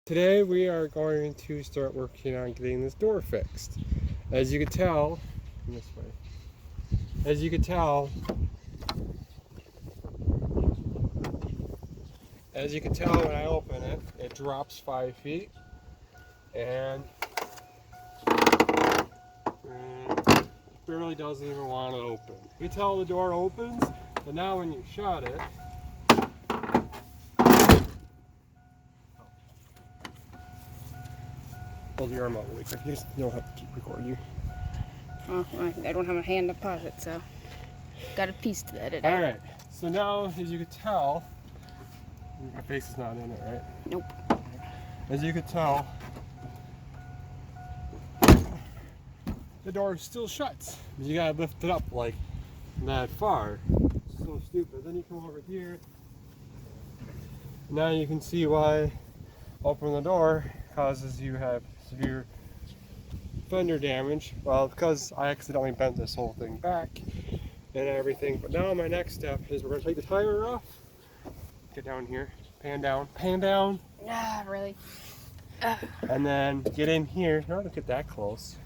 Today we are going to start working on getting this door fixed. As you can tell, this way. As you can tell when I open it, it drops 5 feet and barely doesn't even want to open. You can tell the door opens, but now when you shut it, hold your arm out really quick. You just don't have to keep recording you. Oh, I don't have a hand to pause it, so got a piece to edit. All right. So now, as you can tell, my face is not in it, right? Nope. As you can tell, the door still shuts. You gotta lift it up like that far. It's so stupid. Then you come over here. Now you can see why opening the door causes you have severe fender damage. Well, because I accidentally bent this whole thing back and everything. But now my next step is we're gonna take the tire off. Get down here, pan down, pan down. Ah, really? And then get in here. No, don't get that close.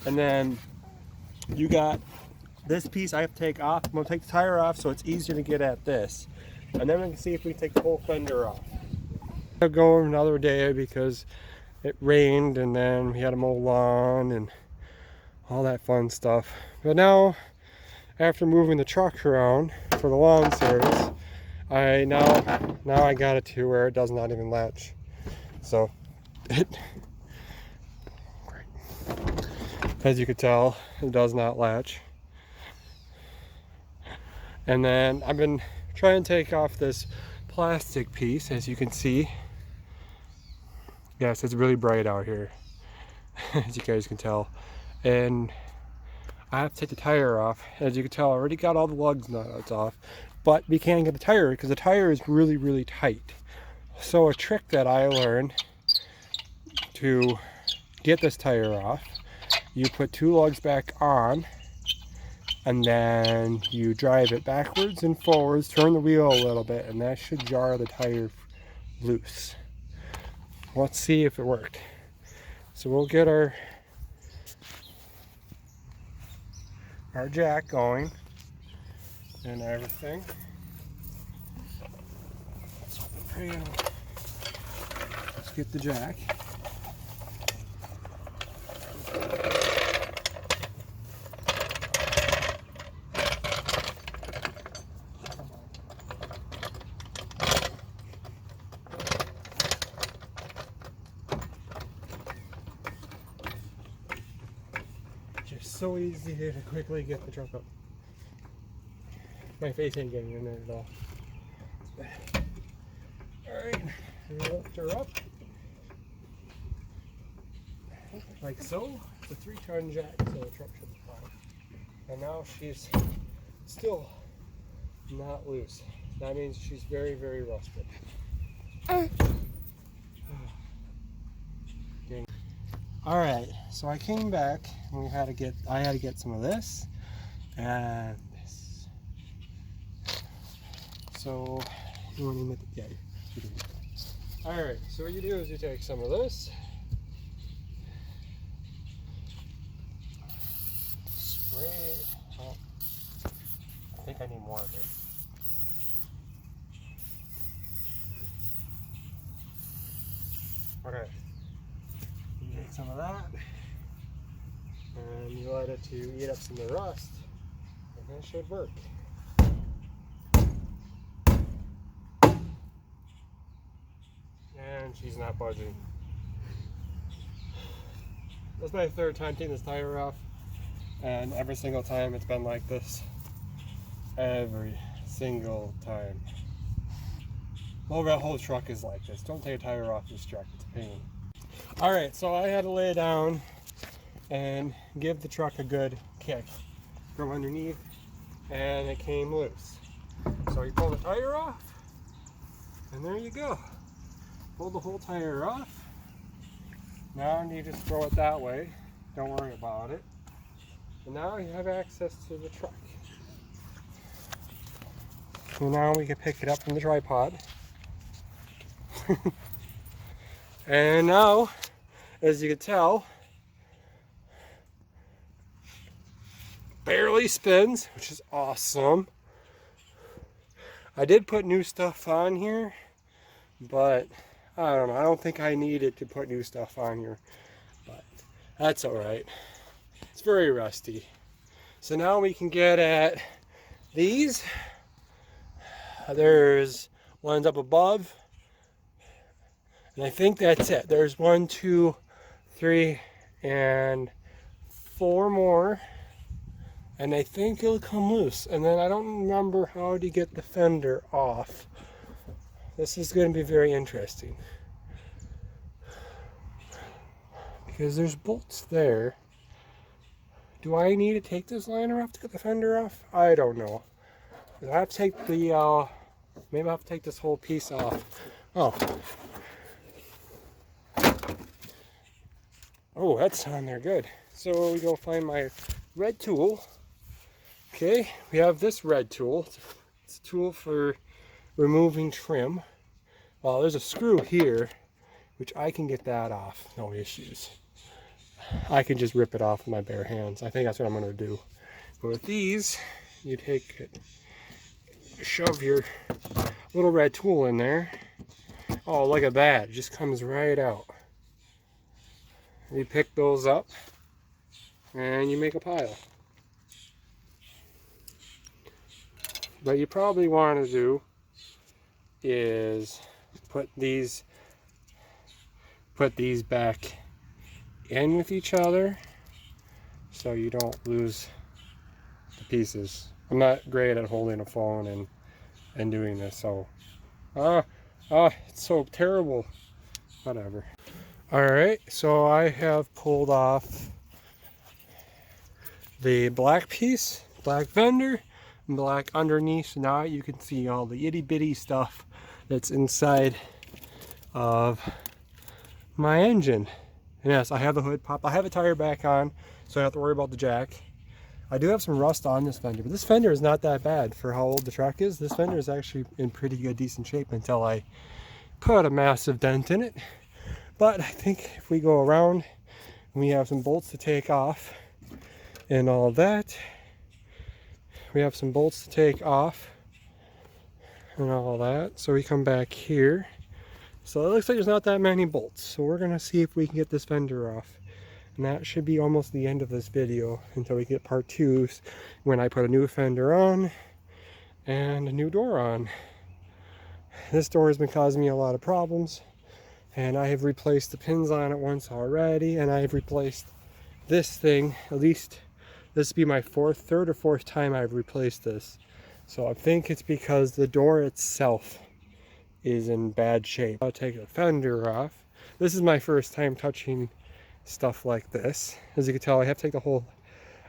And then you got this piece I have to take off. I'm gonna take the tire off so it's easier to get at this. And then we can see if we can take the whole fender off. I'll go another day because it rained and then we had to mow lawn and all that fun stuff. But now, after moving the truck around for the lawn service, now I got it to where it does not even latch. So as you can tell, it does not latch. And then I've been trying to take off this plastic piece, as you can see. Yes, it's really bright out here, as you guys can tell. And I have to take the tire off. As you can tell, I already got all the lugs nuts off, but we can't get the tire because the tire is really, really tight. So a trick that I learned to get this tire off, you put 2 lugs back on, and then you drive it backwards and forwards, turn the wheel a little bit, and that should jar the tire loose. Let's see if it worked. So we'll get our jack going and everything. Let's get the jack. Just so easy to quickly get the truck up. My face ain't getting in there at all. Alright, lift her up. Like so. It's a 3-ton jack, so the truck should be fine. And now she's still not loose. That means she's very, very rusted. Alright, so I came back and I had to get some of this and this. So you want to admit that? Yeah, you do. Alright, so what you do is you take some of this, spray it. Oh, I think I need more of it. Okay. You take some of that, and you let it to eat up some of the rust, and that should work. And she's not budging. That's my 3rd time taking this tire off, and every single time it's been like this. Every single time. Well, the whole truck is like this. Don't take a tire off this truck, it's a pain. Alright, so I had to lay down and give the truck a good kick from underneath, and it came loose. So you pull the tire off, and there you go. Pull the whole tire off. Now you just throw it that way. Don't worry about it. And now you have access to the truck. So now we can pick it up from the tripod. And now, as you can tell, barely spins, which is awesome. I did put new stuff on here, but I don't know. I don't think I needed to put new stuff on here, but that's all right. It's very rusty. So now we can get at these. There's ones up above, and I think that's it. There's 1, 2, 3, and 4 more, and I think it'll come loose. And then I don't remember how to get the fender off. This is going to be very interesting because there's bolts there. Do I need to take this liner off to get the fender off? I don't know. I have to take the, maybe I have to take this whole piece off. Oh, that's on there, good. So we go find my red tool. Okay, we have this red tool. It's a tool for removing trim. Well, there's a screw here, which I can get that off, no issues. I can just rip it off with my bare hands. I think that's what I'm going to do. But with these, you take it, shove your little red tool in there. Oh, look at that. It just comes right out. You pick those up and you make a pile. What you probably want to do is put these back in with each other so you don't lose the pieces. I'm not great at holding a phone and doing this, so it's so terrible. Whatever. Alright, so I have pulled off the black piece, black fender, and black underneath. Now you can see all the itty bitty stuff that's inside of my engine. And yes, I have the hood pop. I have a tire back on, so I don't have to worry about the jack. I do have some rust on this fender, but this fender is not that bad for how old the truck is. This fender is actually in pretty good, decent shape until I put a massive dent in it. But I think if we go around, we have some bolts to take off and all that. We have some bolts to take off and all that. So we come back here. So it looks like there's not that many bolts. So we're going to see if we can get this fender off. And that should be almost the end of this video until we get part 2, when I put a new fender on and a new door on. This door has been causing me a lot of problems. And I have replaced the pins on it once already. And I have replaced this thing. At least this will be my third or fourth time I've replaced this. So I think it's because the door itself is in bad shape. I'll take the fender off. This is my first time touching stuff like this. As you can tell, I have to take the whole,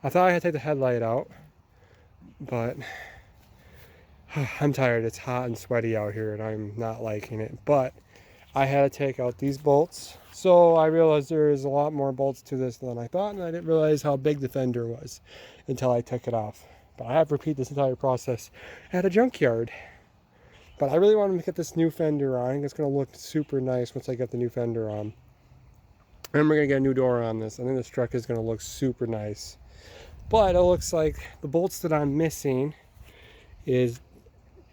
I thought I had to take the headlight out, but I'm tired. It's hot and sweaty out here and I'm not liking it. But I had to take out these bolts. So I realized there is a lot more bolts to this than I thought, and I didn't realize how big the fender was until I took it off. But I have to repeat this entire process at a junkyard. But I really want to get this new fender on. I think it's going to look super nice once I get the new fender on. And we're going to get a new door on this. I think this truck is going to look super nice. But it looks like the bolts that I'm missing is,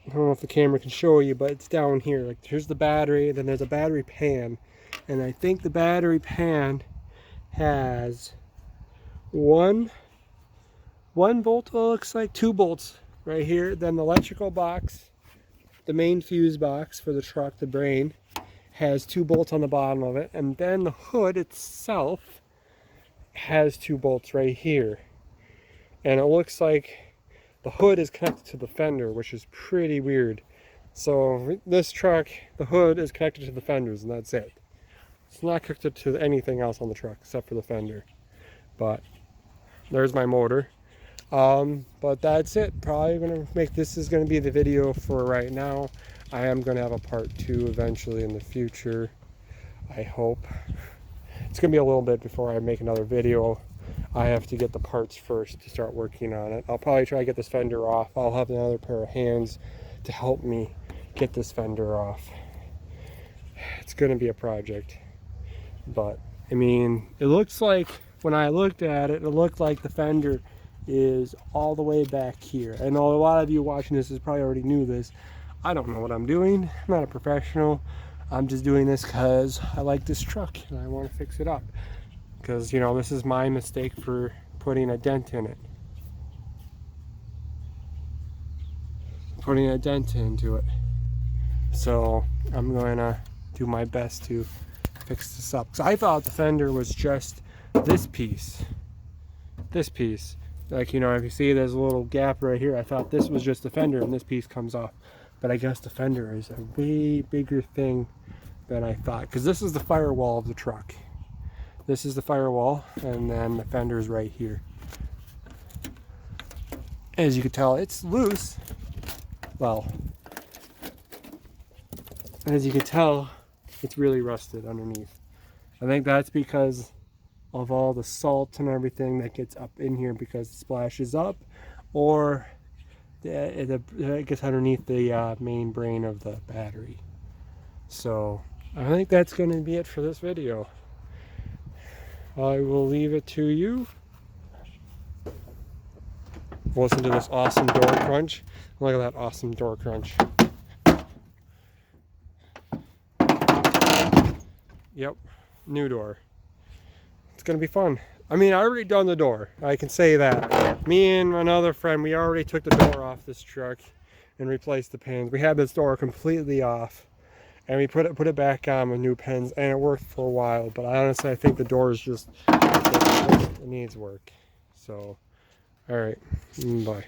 I don't know if the camera can show you, but it's down here. Like, here's the battery, then there's a battery pan. And I think the battery pan has one bolt, it looks like 2 bolts right here. Then the electrical box, the main fuse box for the truck, the brain, has 2 bolts on the bottom of it. And then the hood itself has 2 bolts right here. And it looks like the hood is connected to the fender, which is pretty weird. So this truck, the hood is connected to the fenders, and that's it. It's not connected to anything else on the truck except for the fender. But there's my motor. But that's it. Probably gonna make this is gonna be the video for right now. I am gonna have a part 2 eventually in the future, I hope. It's gonna be a little bit before I make another video. I have to get the parts first to start working on it. I'll probably try to get this fender off. I'll have another pair of hands to help me get this fender off. It's gonna be a project. But I mean, it looks like when I looked at it, it looked like the fender is all the way back here. I know a lot of you watching this probably already knew this. I don't know what I'm doing. I'm not a professional. I'm just doing this because I like this truck and I want to fix it up. Because, you know, this is my mistake for putting a dent in it. Putting a dent into it. So I'm going to do my best to fix this up. So I thought the fender was just this piece. This piece. Like, you know, if you see there's a little gap right here, I thought this was just the fender and this piece comes off. But I guess the fender is a way bigger thing than I thought. Because this is the firewall of the truck. This is the firewall, and then the fender is right here. As you can tell, it's loose. Well, as you can tell, it's really rusted underneath. I think that's because of all the salt and everything that gets up in here because it splashes up, or it gets underneath the main brain of the battery. So I think that's going to be it for this video. I will leave it to you. Listen to this awesome door crunch. Look at that awesome door crunch. Yep, new door. It's gonna be fun. I mean, I already done the door. I can say that. Me and another friend, we already took the door off this truck and replaced the pins. We had this door completely off, and we put it back on with new pins, and it worked for a while. But honestly, I think the door is just it needs work. So, all right, bye.